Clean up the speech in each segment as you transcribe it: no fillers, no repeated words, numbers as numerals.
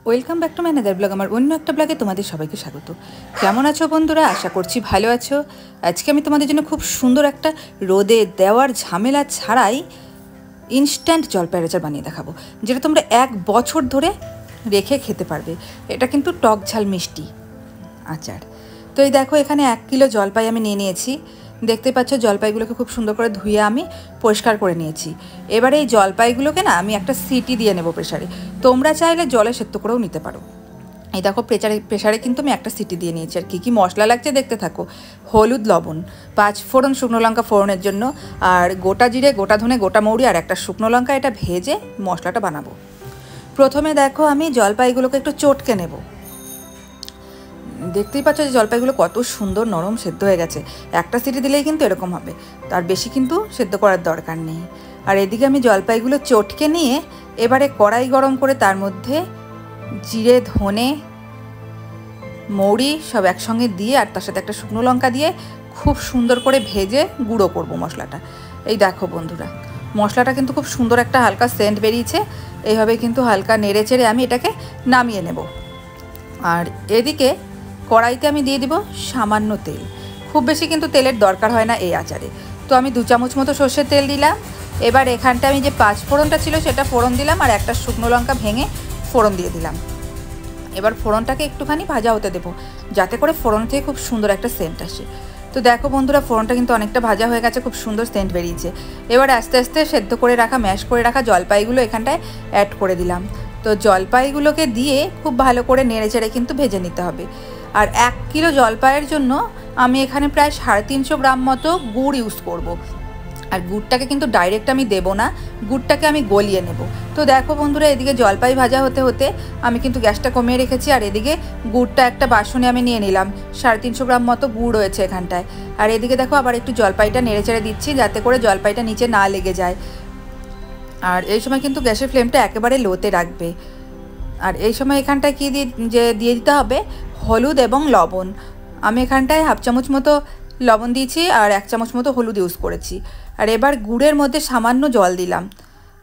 Welcome back to my another blog. আমার অন্য একটা ব্লগে তোমাদের সবাইকে স্বাগত। কেমন আছো বন্ধুরা? আশা করছি ভালো আছো। আজকে আমি তোমাদের জন্য খুব সুন্দর একটা রোদে দেওয়ার ঝামেলা ছাড়াই ইনস্ট্যান্ট জলপাইয়ের আচার বানিয়ে দেখাবো, যেটা তোমরা 1 বছর ধরে রেখে খেতে পারবে। এটা কিন্তু টক ঝাল মিষ্টি আচার। তো এই দেখো, এখানে 1 কিলো জলপাই আমি নিয়ে নিয়েছি। দেখতে পাচ্ছ জলপাইগুলোকে খুব সুন্দর করে ধুয়ে আমি পরিষ্কার করে নিয়েছি। এবারে এই জলপাইগুলোকে না আমি একটা সিটি দিয়ে নেব প্রেসারে। তোমরা চাইলে জলে সেদ্ধ করেও নিতে পারো। এই দেখো প্রেসারে কিন্তু আমি একটা সিটি দিয়ে নিয়েছি। আর কী কী মশলা লাগছে দেখতে থাকো। হলুদ, লবণ, 5 ফোড়ন, শুকনো লঙ্কা ফোড়নের জন্য, আর গোটা জিরে, গোটা ধনে, গোটা মৌরি আর একটা শুকনো লঙ্কা। এটা ভেজে মশলাটা বানাবো। প্রথমে দেখো আমি জলপাইগুলোকে একটু চটকে নেব। দেখতেই পাচ্ছ যে জলপাইগুলো কত সুন্দর নরম সেদ্ধ হয়ে গেছে। একটা সিটি দিলেই কিন্তু এরকম হবে, তার বেশি কিন্তু সেদ্ধ করার দরকার নেই। আর এদিকে আমি জলপাইগুলো চটকে নিয়ে এবারে কড়াই গরম করে তার মধ্যে জিরে, ধনে, মৌরি সব একসঙ্গে দিয়ে আর তার সাথে একটা শুকনো লঙ্কা দিয়ে খুব সুন্দর করে ভেজে গুঁড়ো করব মশলাটা। এই দেখো বন্ধুরা, মশলাটা কিন্তু খুব সুন্দর একটা হালকা সেন্ট বেরিয়েছে। এইভাবে কিন্তু হালকা নেড়ে চেড়ে আমি এটাকে নামিয়ে নেব। আর এদিকে কড়াইতে আমি দিয়ে দিব সামান্য তেল। খুব বেশি কিন্তু তেলের দরকার হয় না এই আচারে। তো আমি 2 চামচ মতো সর্ষের তেল দিলাম। এবার এখানটা আমি যে 5 ফোড়নটা ছিল সেটা ফোড়ন দিলাম, আর একটা শুকনো লঙ্কা ভেঙে ফোড়ন দিয়ে দিলাম। এবার ফোড়নটাকে একটুখানি ভাজা হতে দেবো, যাতে করে ফোড়ন থেকে খুব সুন্দর একটা সেন্ট আসে। তো দেখো বন্ধুরা, ফোড়নটা কিন্তু অনেকটা ভাজা হয়ে গেছে, খুব সুন্দর সেন্ট বেরিয়েছে। এবার আস্তে আস্তে সেদ্ধ করে রাখা, ম্যাশ করে রাখা জলপাইগুলো এখানটায় অ্যাড করে দিলাম। তো জলপাইগুলোকে দিয়ে খুব ভালো করে নেড়ে চেড়ে কিন্তু ভেজে নিতে হবে। আর 1 কিলো জলপাইয়ের জন্য আমি এখানে প্রায় 350 গ্রাম মতো গুড় ইউজ করব। আর গুড়টাকে কিন্তু ডাইরেক্ট আমি দেবো না, গুড়টাকে আমি গলিয়ে নেব। তো দেখো বন্ধুরা, এদিকে জলপাই ভাজা হতে হতে আমি কিন্তু গ্যাসটা কমিয়ে রেখেছি। আর এদিকে গুড়টা একটা বাসনে আমি নিয়ে নিলাম। 350 গ্রাম মতো গুড় রয়েছে এখানটায়। আর এদিকে দেখো আবার একটু জলপাইটা নেড়ে চেড়ে দিচ্ছি, যাতে করে জলপাইটা নিচে না লেগে যায়। আর এই সময় কিন্তু গ্যাসের ফ্লেমটা একেবারে লোতে রাখবে। আর এই সময় এখানটায় কি দিয়ে দিতে হবে হলুদ এবং লবণ। আমি এখানটায় 1/2 চামচ মতো লবণ দিয়েছি আর 1 চামচ মতো হলুদ ইউজ করেছি। আর এবার গুড়ের মধ্যে সামান্য জল দিলাম।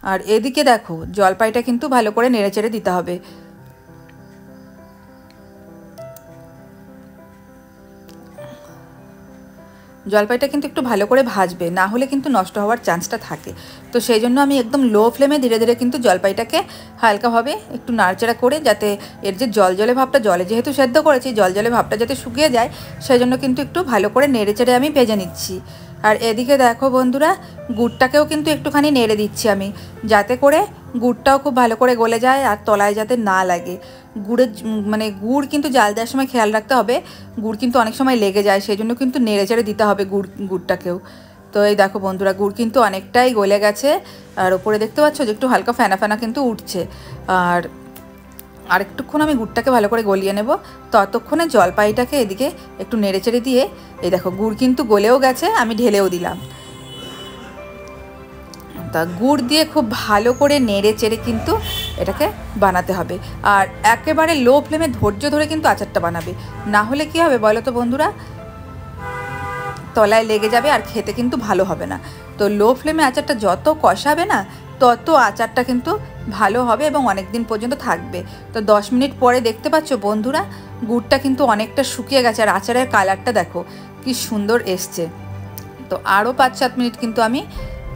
আর এদিকে দেখো জলপাইটা কিন্তু ভালো করে নেড়েচেড়ে দিতে হবে। জলপাইটা কিন্তু একটু ভালো করে ভাজবে, না হলে কিন্তু নষ্ট হওয়ার চান্সটা থাকে। তো সেই জন্য আমি একদম লো ফ্লেমে ধীরে ধীরে কিন্তু জলপাইটাকে হালকাভাবে একটু নাড়চাড়া করে, যাতে এর যে জলজলে ভাবটা, জলে যেহেতু সেদ্ধ করেছি জলজলে ভাবটা যাতে শুকিয়ে যায়, সেই জন্য কিন্তু একটু ভালো করে নেড়ে চেড়ে আমি ভেজে নিচ্ছি। আর এদিকে দেখো বন্ধুরা, গুড়টাকেও কিন্তু একটুখানি নেড়ে দিচ্ছি আমি, যাতে করে গুড়টাও খুব ভালো করে গলে যায় আর তলায় যাতে না লাগে। গুড় কিন্তু জাল দেওয়ার সময় খেয়াল রাখতে হবে, গুড় কিন্তু অনেক সময় লেগে যায়, সেই জন্য কিন্তু নেড়ে চেড়ে দিতে হবে গুড়টাকেও। তো এই দেখো বন্ধুরা, গুড় কিন্তু অনেকটাই গলে গেছে। আর ওপরে দেখতে পাচ্ছ যে একটু হালকা ফেনা ফেনা কিন্তু উঠছে। আর একটুক্ষণ আমি গুড়টাকে ভালো করে গলিয়ে নেব। ততক্ষণে জলপাইটাকে এদিকে একটু নেড়ে চেড়ে দিয়ে, এই দেখো গুড় কিন্তু গলেও গেছে, আমি ঢেলেও দিলাম। তা গুড় দিয়ে খুব ভালো করে নেড়ে চেড়ে কিন্তু এটাকে বানাতে হবে। আর একেবারে লো ফ্লেমে ধৈর্য ধরে কিন্তু আচারটা বানাবে, না হলে কি হবে বলো তো বন্ধুরা, তলায় লেগে যাবে আর খেতে কিন্তু ভালো হবে না। তো লো ফ্লেমে আচারটা যত কষাবে না, তত আচারটা কিন্তু ভালো হবে এবং অনেক দিন পর্যন্ত থাকবে। তো 10 মিনিট পরে দেখতে পাচ্ছ বন্ধুরা, গুড়টা কিন্তু অনেকটা শুকিয়ে গেছে আর আচারের কালারটা দেখো কি সুন্দর এসছে। তো আরও 5-7 মিনিট কিন্তু আমি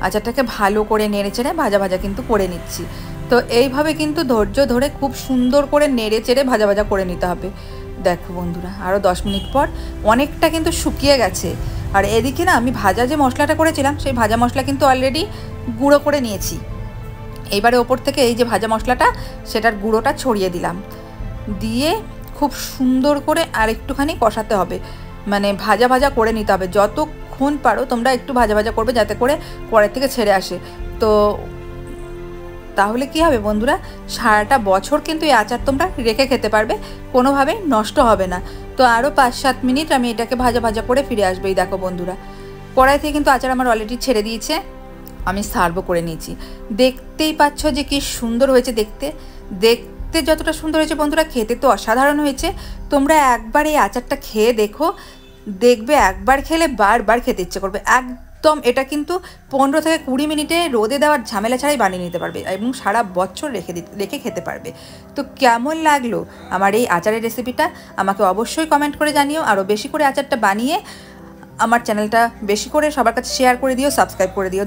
আচারটাকে ভালো করে নেড়ে চেড়ে ভাজা ভাজা কিন্তু করে নিচ্ছি। তো এইভাবে কিন্তু ধৈর্য ধরে খুব সুন্দর করে নেড়ে চেড়ে ভাজা ভাজা করে নিতে হবে। দেখো বন্ধুরা, আরও 10 মিনিট পর অনেকটা কিন্তু শুকিয়ে গেছে। আর এদিকে না আমি ভাজা যে মশলাটা করেছিলাম, সেই ভাজা মশলা কিন্তু অলরেডি গুঁড়ো করে নিয়েছি। এইবারে ওপর থেকে এই যে ভাজা মশলাটা, সেটার গুঁড়োটা ছড়িয়ে দিলাম। দিয়ে খুব সুন্দর করে আর একটুখানি কষাতে হবে, মানে ভাজা ভাজা করে নিতে হবে। যতক্ষণ পারো তোমরা একটু ভাজা ভাজা করবে, যাতে করে কড়াই থেকে ছেড়ে আসে। তো তাহলে কি হবে বন্ধুরা, সারাটা বছর কিন্তু এই আচার তোমরা রেখে খেতে পারবে, কোনোভাবেই নষ্ট হবে না। তো আরও 5-7 মিনিট আমি এটাকে ভাজা ভাজা করে ফিরে আসবে। এই দেখো বন্ধুরা, কড়াই থেকে কিন্তু আচার আমার অলরেডি ছেড়ে দিয়েছে, আমি সার্ভও করে নিয়েছি। দেখতেই পাচ্ছ যে কি সুন্দর হয়েছে দেখতে যতটা সুন্দর হয়েছে বন্ধুরা, খেতে তো অসাধারণ হয়েছে। তোমরা একবার এই আচারটা খেয়ে দেখো, দেখবে একবার খেলে বারবার খেতে ইচ্ছে করবে। একদম এটা কিন্তু 15 থেকে 20 মিনিটে রোদে দেওয়ার ঝামেলা ছাড়াই বানিয়ে নিতে পারবে এবং সারা বছর রেখে খেতে পারবে। তো কেমন লাগলো আমার এই আচারের রেসিপিটা আমাকে অবশ্যই কমেন্ট করে জানিও। আরও বেশি করে আচারটা বানিয়ে আমার চ্যানেলটা বেশি করে সবার কাছে শেয়ার করে দিও, সাবস্ক্রাইব করে দিও।